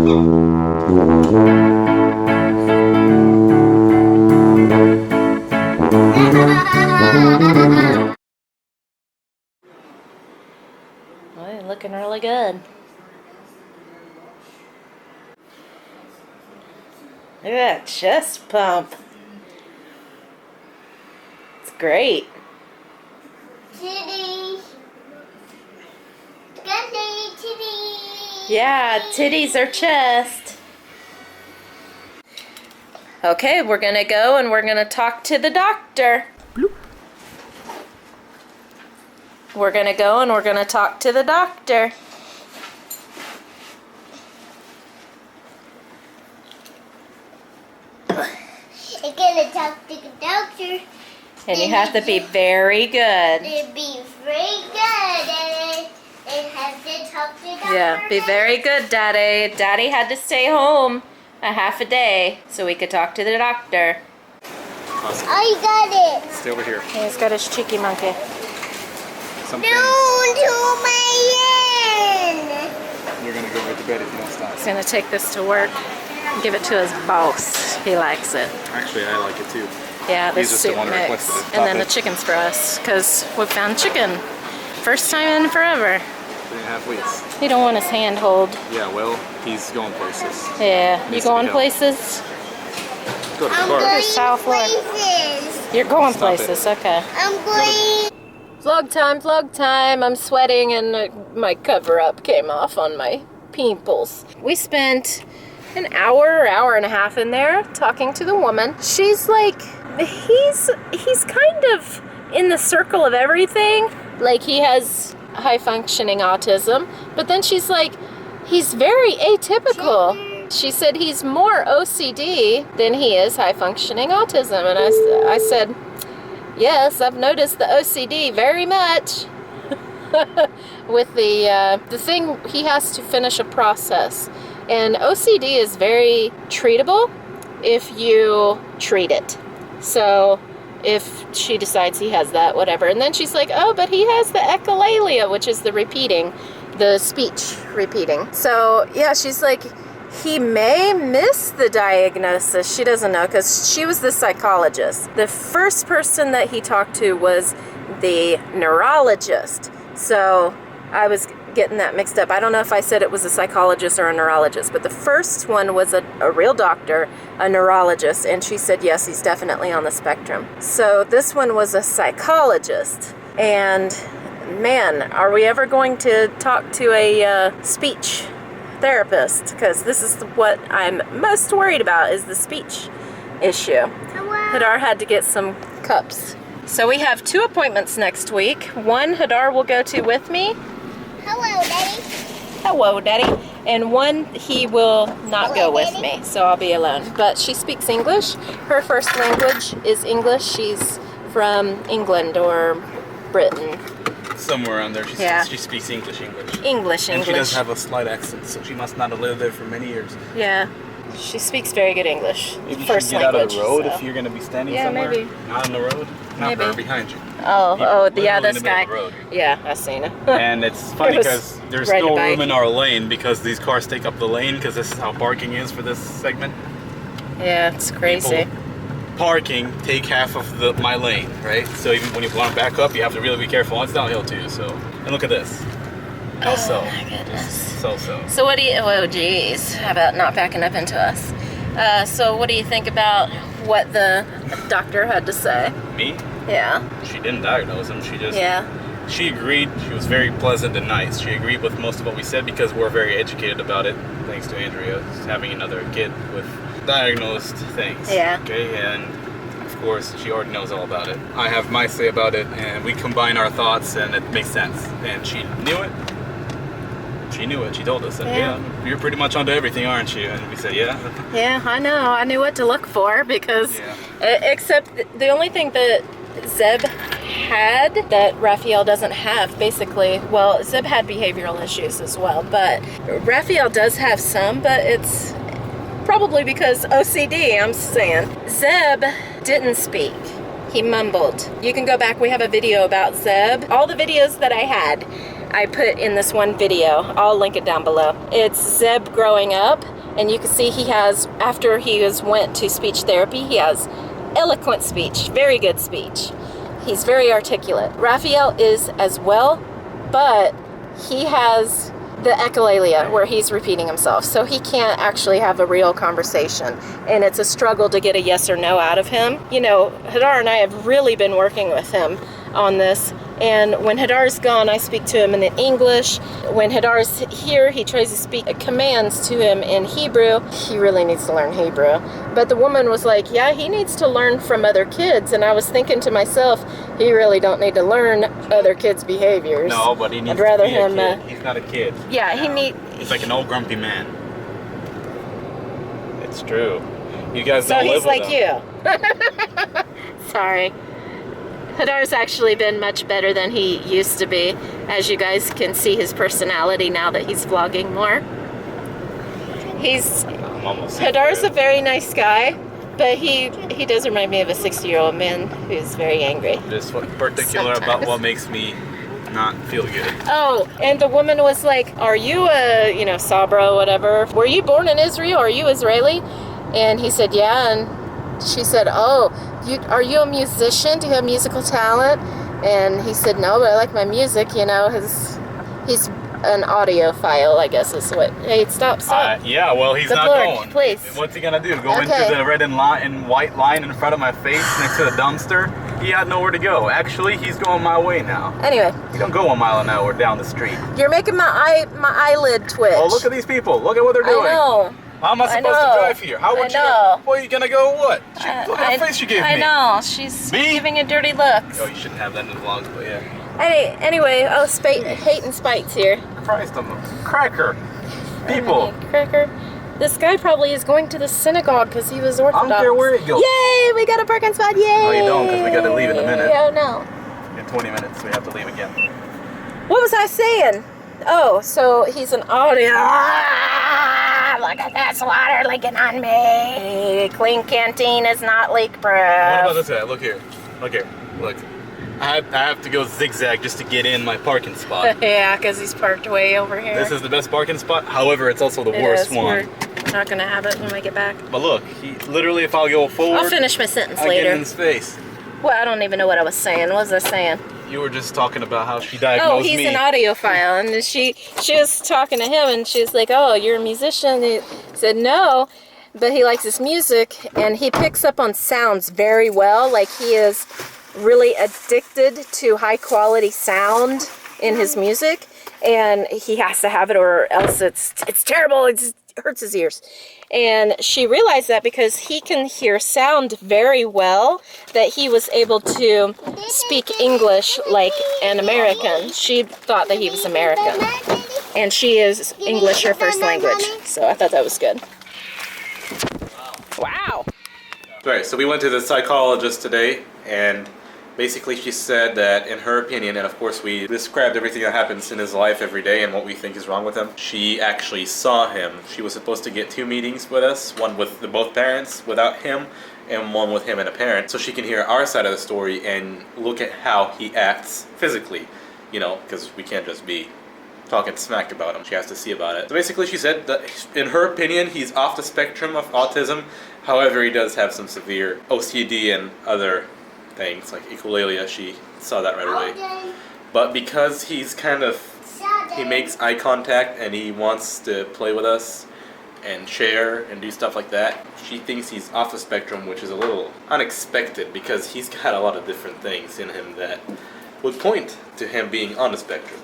Well, you're looking really good. Look at that chest pump. It's great. Titties. Gundy titties. Yeah, titties are chest. Okay, we're gonna go and we're gonna talk to the doctor. Bloop. We're gonna go and we're gonna talk to the doctor. I'm gonna talk to the doctor. And you have to be very good. Be very good and have to talk to the doctor. Yeah, be very good, Daddy. Daddy had to stay home a half a day so we could talk to the doctor. Awesome. I got it. Stay over here. He's got his cheeky monkey. Some No, things to my end. you're gonna go right to bed if you don't stop. He's gonna take this to work and give it to his boss. He likes it. Actually, I like it too. Yeah, the He's just the soup one who mix. requested it. And then Stop the it. chicken's for us, because we found chicken. First time in forever. 3.5 weeks. He don't want his hand hold. Yeah, well, he's going places. Yeah, you Needs to be going helped. places? Go to the I'm car. going South Florida. places. You're going Stop it. places, okay. I'm going. Vlog time, vlog time. I'm sweating and my cover-up came off on my pimples. We spent an hour and a half in there talking to the woman. She's like, he's kind of in the circle of everything. Like, he has high-functioning autism, but then she's like, he's very atypical. She said he's more OCD than he is high-functioning autism. And I said, yes, I've noticed the OCD very much. With the thing, he has to finish a process. And OCD is very treatable if you treat it. So if she decides he has that, whatever. And then she's like, oh, but he has the echolalia, which is the repeating, the speech repeating. So yeah, she's like, he may miss the diagnosis. She doesn't know, because she was the psychologist. The first person that he talked to was the neurologist. So I was getting that mixed up. I don't know if I said it was a psychologist or a neurologist, but the first one was a real doctor, a neurologist, and she said, yes, he's definitely on the spectrum. So this one was a psychologist. And man, are we ever going to talk to a speech therapist? Because this is what I'm most worried about, is the speech issue. Hadar had to get some cups. So we have 2 appointments next week. One Hadar will go to with me. Hello, Daddy. Hello, Daddy. And one he will not go with me, so I'll be alone. But she speaks English. Her first language is English. She's from England or Britain. Somewhere around there. She speaks English. English. And she does have a slight accent, so she must not have lived there for many years. Yeah. She speaks very good English. Maybe you First should get language, out of the road so. if you're going to be standing Yeah, somewhere. maybe. Not on the road. Not Maybe. her, behind you. Oh, yeah, Literally this in the middle guy. of the road. Yeah, I seen it. And it's funny It was because there's riding no a bike. room in our lane because these cars take up the lane because this is how parking is for this segment. Yeah, it's crazy. People parking take half of my lane, right? So even when you want to back up, you have to really be careful. It's downhill too. So, and look at this. Also, Oh my goodness. so. So what do you, oh geez, how about not backing up into us? So what do you think about what the doctor had to say? Me? Yeah. She didn't diagnose him. She just. Yeah. She agreed. She was very pleasant and nice. She agreed with most of what we said because we're very educated about it, thanks to Andrea having another kid with diagnosed things. Yeah. Okay, and of course she already knows all about it. I have my say about it, and we combine our thoughts, and it makes sense. And she knew it. She knew it. She told us that, yeah, you're pretty much onto everything, aren't you? And we said, yeah. Yeah, I know. I knew what to look for because, except the only thing that Zeb had that Rafael doesn't have, basically, well, Zeb had behavioral issues as well, but Rafael does have some, but it's probably because OCD, I'm saying. Zeb didn't speak. He mumbled. You can go back. We have a video about Zeb. All the videos that I had, I put in this one video. I'll link it down below. It's Zeb growing up, And you can see he has, after he went to speech therapy, he has eloquent speech, very good speech. He's very articulate. Rafael is as well, but he has the echolalia where he's repeating himself. So he can't actually have a real conversation. And it's a struggle to get a yes or no out of him. You know, Hadar and I have really been working with him on this. And when Hadar's gone, I speak to him in English. When Hadar's here, he tries to speak commands to him in Hebrew. He really needs to learn Hebrew. But the woman was like, yeah, he needs to learn from other kids. And I was thinking to myself, he really don't need to learn other kids' behaviors. No, but he needs I'd rather to be a him, kid. He's not a kid. Yeah, He's like an old grumpy man. It's true. You guys So don't live he's with like him. you. Sorry. Hadar's actually been much better than he used to be. As you guys can see his personality now that he's vlogging more. Hadar's a very nice guy, but he does remind me of a 60-year-old man who's very angry. Just particular about what makes me not feel good. Oh, and the woman was like, are you a, Sabra, whatever. Were you born in Israel? Are you Israeli? And he said, yeah. And she said, oh, are you a musician? Do you have musical talent? And he said, no, but I like my music. He's an audiophile, I guess is what. Hey, stop. Yeah, well, he's not going. Please. What's he gonna do? Go into the red and white line in front of my face next to the dumpster? He had nowhere to go. Actually, he's going my way now. Anyway. You don't go a mile an hour down the street. You're making my eyelid twitch. Oh, look at these people. Look at what they're doing. I know. How am I supposed to drive here? How would you know? Well, you're gonna go what? Look at the face she gave me. I know. She's giving you dirty looks. Oh, you shouldn't have that in the vlogs, but yeah. Anyway, Hate and Spite's here. Christ on them. Cracker. People. Cracker. This guy probably is going to the synagogue because he was Orthodox. I don't care where it goes. Yay! We got a parking spot. Yay! No, you don't, because we got to leave in a minute. Oh, no. In 20 minutes, we have to leave again. What was I saying? Oh, so he's an audio. Look at this water leaking on me. Clean canteen is not leak-proof. What about this guy? Look here. Look here. Look. I have to go zigzag just to get in my parking spot. Yeah, because he's parked way over here. This is the best parking spot. However, it's also the worst one. We're not going to have it when we get back. But look, literally, if I go forward, I'll finish my sentence I later. get in his face. Well, I don't even know what I was saying. What was I saying? You were just talking about how she diagnosed me. Oh, he's an audiophile, and she was talking to him, and she's like, "Oh, you're a musician?" He said, "No, but he likes his music, and he picks up on sounds very well. Like he is really addicted to high quality sound in his music, and he has to have it, or else it's terrible. It hurts his ears." And she realized that because he can hear sound very well, that he was able to speak English like an American. She thought that he was American. And she is English her first language. So I thought that was good. Wow. Right, so we went to the psychologist today, and basically she said that in her opinion, and of course we described everything that happens in his life every day and what we think is wrong with him. She actually saw him. She was supposed to get 2 meetings with us, one with both parents without him, and one with him and a parent, so she can hear our side of the story and look at how he acts physically, because we can't just be talking smack about him. She has to see about it. So basically she said that in her opinion, he's off the spectrum of autism. However, he does have some severe OCD and other things like echolalia. She saw that right away. But because he's he makes eye contact and he wants to play with us and share and do stuff like that, she thinks he's off the spectrum, which is a little unexpected because he's got a lot of different things in him that would point to him being on the spectrum.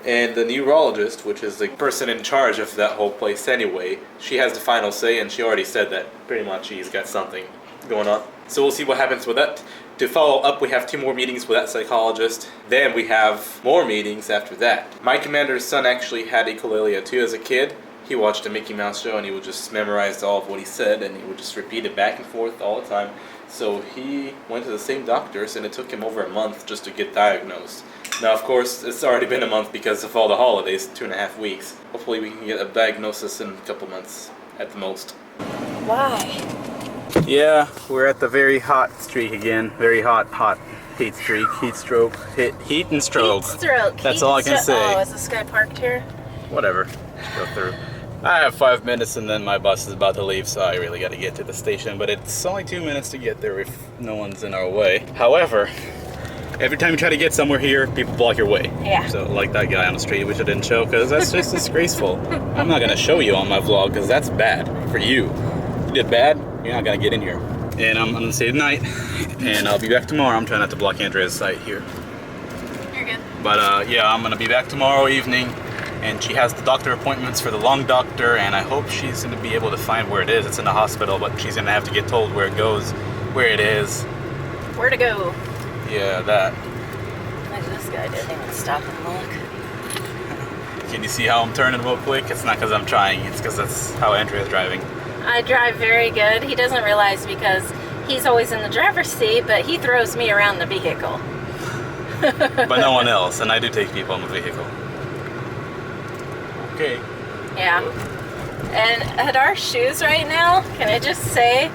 And the neurologist, which is the person in charge of that whole place anyway, she has the final say, and she already said that pretty much he's got something going on. So we'll see what happens with that. To follow up, we have 2 more meetings with that psychologist. Then we have more meetings after that. My commander's son actually had echolalia too as a kid. He watched a Mickey Mouse show and he would just memorize all of what he said and he would just repeat it back and forth all the time. So he went to the same doctors and it took him over a month just to get diagnosed. Now, of course, it's already been a month because of all the holidays, 2.5 weeks. Hopefully we can get a diagnosis in a couple months at the most. Why? Yeah, we're at the very hot streak again. Very hot heat streak, heat stroke, heat and stroke. Heat stroke. That's all I can say. Oh, is this guy parked here? Whatever, just go through. I have 5 minutes and then my bus is about to leave, so I really got to get to the station. But it's only 2 minutes to get there if no one's in our way. However, every time you try to get somewhere here, people block your way. Yeah. So like that guy on the street, which I didn't show because that's just disgraceful. I'm not going to show you on my vlog because that's bad for you. You did bad, you're not going to get in here. And I'm going to stay tonight and I'll be back tomorrow. I'm trying not to block Andrea's site here. You're good. But yeah, I'm going to be back tomorrow evening. And she has the doctor appointments for the lung doctor, and I hope she's going to be able to find where it is. It's in the hospital, but she's going to have to get told where it goes, where it is. Where to go? Yeah, that. Like this guy didn't even stop and look. Can you see how I'm turning real quick? It's not because I'm trying, it's because that's how Andrea's driving. I drive very good. He doesn't realize because he's always in the driver's seat, but he throws me around the vehicle. But no one else, and I do take people in the vehicle. Okay. Yeah. And Hadar's shoes right now, can I just say,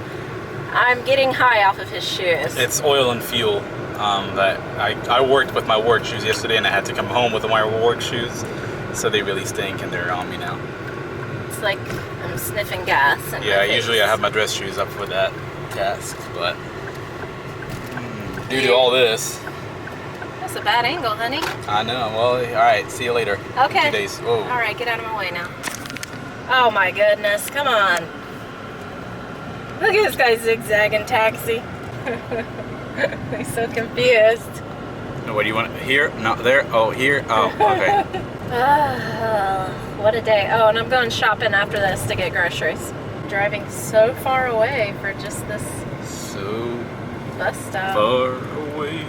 I'm getting high off of his shoes. It's oil and fuel. That I worked with my work shoes yesterday, and I had to come home with my work shoes, so they really stink, and they're on me now. It's like I'm sniffing gas. In Yeah, my face. usually I have my dress shoes up for that task, but due to all this, That's a bad angle, honey. I know. Well, all right. See you later. Okay. 2 days. Whoa. All right, get out of my way now. Oh my goodness, come on. Look at this guy zigzagging taxi. He's so confused. What do you want? Here? No, there? Oh, here? Oh, okay. What a day. Oh, and I'm going shopping after this to get groceries. Driving so far away for just this So bus stop. far away.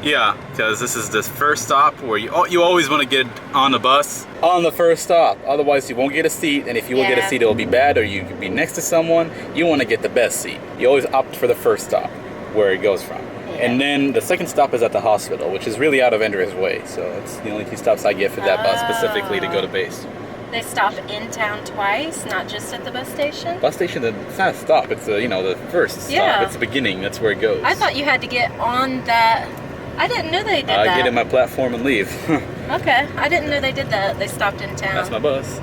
Yeah, because this is the first stop where you always want to get on the bus on the first stop. Otherwise, you won't get a seat, and if you will get a seat, it'll be bad, or you could be next to someone. You want to get the best seat. You always opt for the first stop, where it goes from. Yeah. And then the second stop is at the hospital, which is really out of Andrea's way. So it's the only 2 stops I get for that bus specifically to go to base. They stop in town twice, not just at the bus station? Bus station, it's not a stop. It's the first stop. Yeah. It's the beginning. That's where it goes. I thought you had to get on that. I didn't know they did that. I get in my platform and leave. Okay, I didn't know they did that. They stopped in town. That's my bus.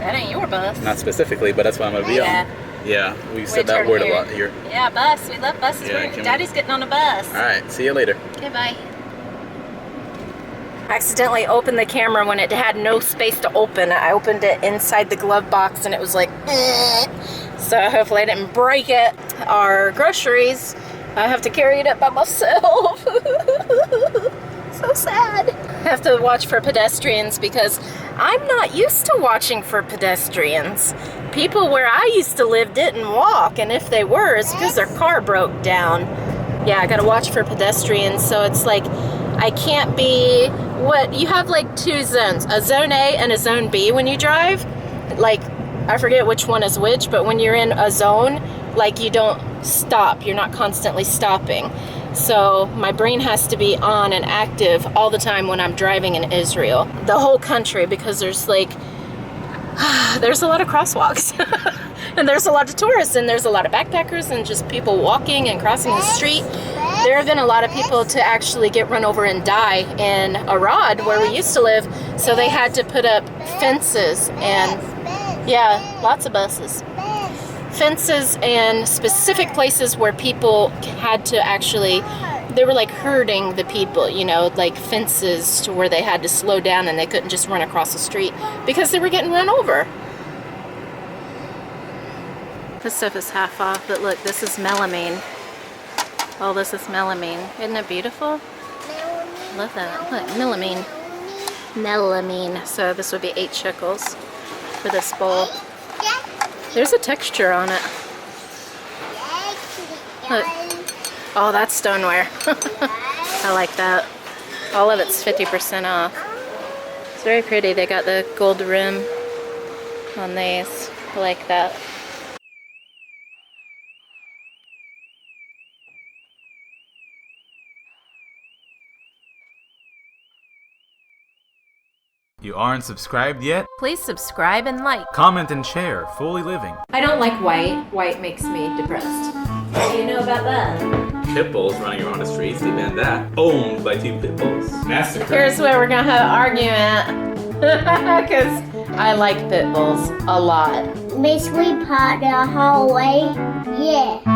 That ain't your bus. Not specifically, but that's what I'm going to be on. Yeah, we said that word a lot here. Yeah, bus. We love buses. Yeah, Daddy's getting on a bus. All right, see you later. Okay, bye. I accidentally opened the camera when it had no space to open. I opened it inside the glove box and it was like, so hopefully I didn't break it. Our groceries, I have to carry it up by myself. So sad. I have to watch for pedestrians because I'm not used to watching for pedestrians. People where I used to live didn't walk, and if they were, it's because their car broke down. Yeah, I gotta watch for pedestrians, so it's like I can't be, you have like 2 zones, a zone A and a zone B when you drive. Like, I forget which one is which, but when you're in a zone, like you don't stop, you're not constantly stopping. So my brain has to be on and active all the time when I'm driving in Israel. The whole country, because there's like, there's a lot of crosswalks. And there's a lot of tourists, and there's a lot of backpackers, and just people walking and crossing the street. There have been a lot of people to actually get run over and die in Arad, where we used to live. So they had to put up fences and, yeah, lots of buses. Fences and specific places where people had to actually, they were like herding the people, like fences to where they had to slow down and they couldn't just run across the street because they were getting run over. This stuff is half off, but look, this is melamine. All this is melamine. Isn't it beautiful? Love that. Look, melamine. Melamine. So this would be 8 shekels for this bowl. There's a texture on it. Look. Oh, that's stoneware. I like that. All of it's 50% off. It's very pretty. They got the gold rim on these. I like that. You aren't subscribed yet? Please subscribe and like. Comment and share. Fully Living. I don't like white. White makes me depressed. What do you know about that? Pit bulls running around the streets, they banned that. Owned by 2 pit bulls. Massacre. Here's where we're gonna have an argument. Because I like pit bulls a lot. My sweet part the whole way. Yeah.